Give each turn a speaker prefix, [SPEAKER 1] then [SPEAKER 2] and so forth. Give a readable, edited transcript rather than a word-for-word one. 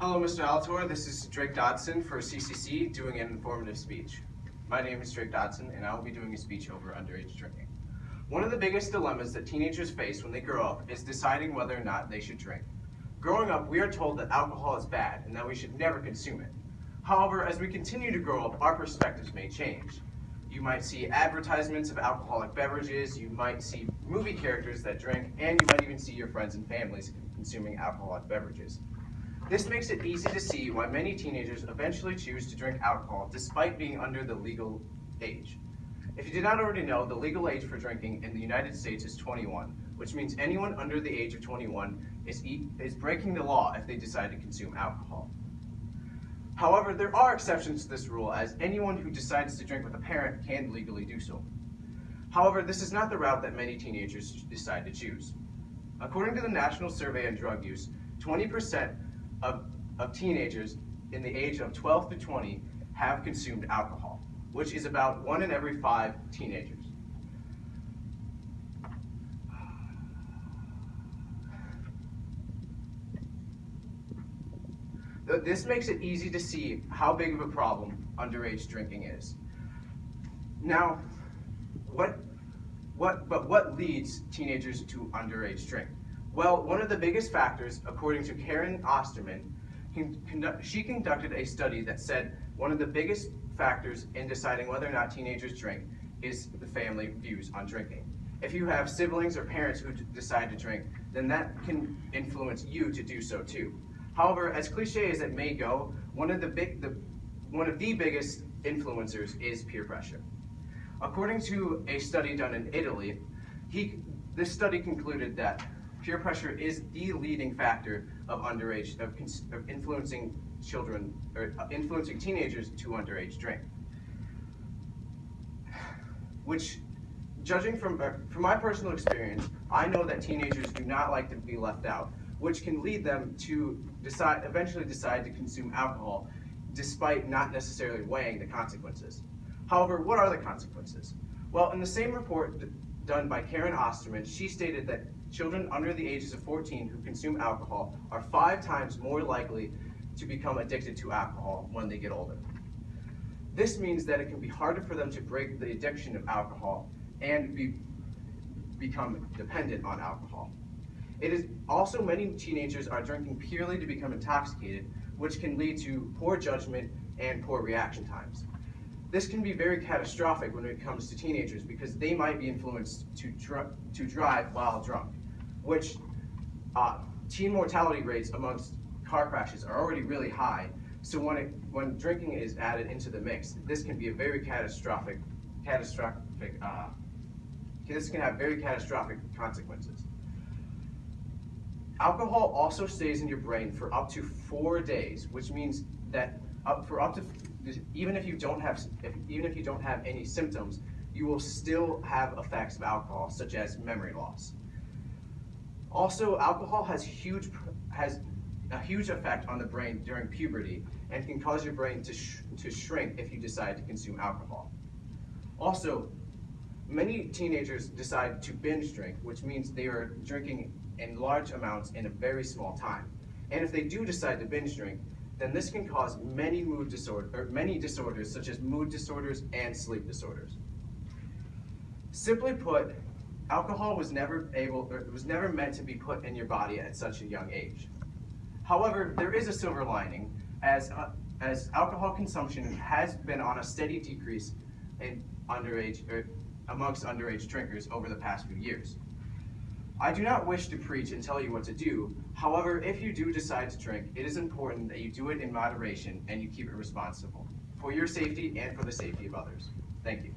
[SPEAKER 1] Hello, Mr. Alatorre. This is Drake Dodson for CCC doing an informative speech. My name is Drake Dodson, and I will be doing a speech over underage drinking. One of the biggest dilemmas that teenagers face when they grow up is deciding whether or not they should drink. Growing up, we are told that alcohol is bad and that we should never consume it. However, as we continue to grow up, our perspectives may change. You might see advertisements of alcoholic beverages, you might see movie characters that drink, and you might even see your friends and families consuming alcoholic beverages. This makes it easy to see why many teenagers eventually choose to drink alcohol despite being under the legal age. If you did not already know, the legal age for drinking in the United States is 21, which means anyone under the age of 21 is breaking the law if they decide to consume alcohol. However, there are exceptions to this rule, as anyone who decides to drink with a parent can legally do so. However, this is not the route that many teenagers decide to choose. According to the National Survey on Drug Use, 20% of teenagers in the age of 12 to 20 have consumed alcohol, which is about 1 in every 5 teenagers. This makes it easy to see how big of a problem underage drinking is. Now, what leads teenagers to underage drink? Well, one of the biggest factors, according to Karen Osterman, she conducted a study that said one of the biggest factors in deciding whether or not teenagers drink is the family views on drinking. If you have siblings or parents who decide to drink, then that can influence you to do so too. However, as cliche as it may go, one of the biggest influencers is peer pressure. According to a study done in Italy, this study concluded that peer pressure is the leading factor of influencing children or influencing teenagers to underage drink. Which, judging from my personal experience, I know that teenagers do not like to be left out, which can lead them to eventually decide to consume alcohol, despite not necessarily weighing the consequences. However, what are the consequences? Well, in the same report done by Karen Osterman, she stated that children under the ages of 14 who consume alcohol are 5 times more likely to become addicted to alcohol when they get older. This means that it can be harder for them to break the addiction of alcohol and become dependent on alcohol. It is also many teenagers are drinking purely to become intoxicated, which can lead to poor judgment and poor reaction times. This can be very catastrophic when it comes to teenagers because they might be influenced to drive while drunk, which teen mortality rates amongst car crashes are already really high. So when drinking is added into the mix, this can be a very catastrophic. This can have very catastrophic consequences. Alcohol also stays in your brain for up to 4 days, which means that even if you don't have any symptoms, you will still have effects of alcohol, such as memory loss. Also, alcohol has a huge effect on the brain during puberty and can cause your brain to shrink if you decide to consume alcohol. Also, many teenagers decide to binge drink, which means they are drinking in large amounts in a very small time. And if they do decide to binge drink, then this can cause many disorders such as mood disorders and sleep disorders. Simply put, alcohol was never meant to be put in your body at such a young age. However, there is a silver lining, as alcohol consumption has been on a steady decrease amongst underage drinkers over the past few years. I do not wish to preach and tell you what to do. However, if you do decide to drink, it is important that you do it in moderation and you keep it responsible for your safety and for the safety of others. Thank you.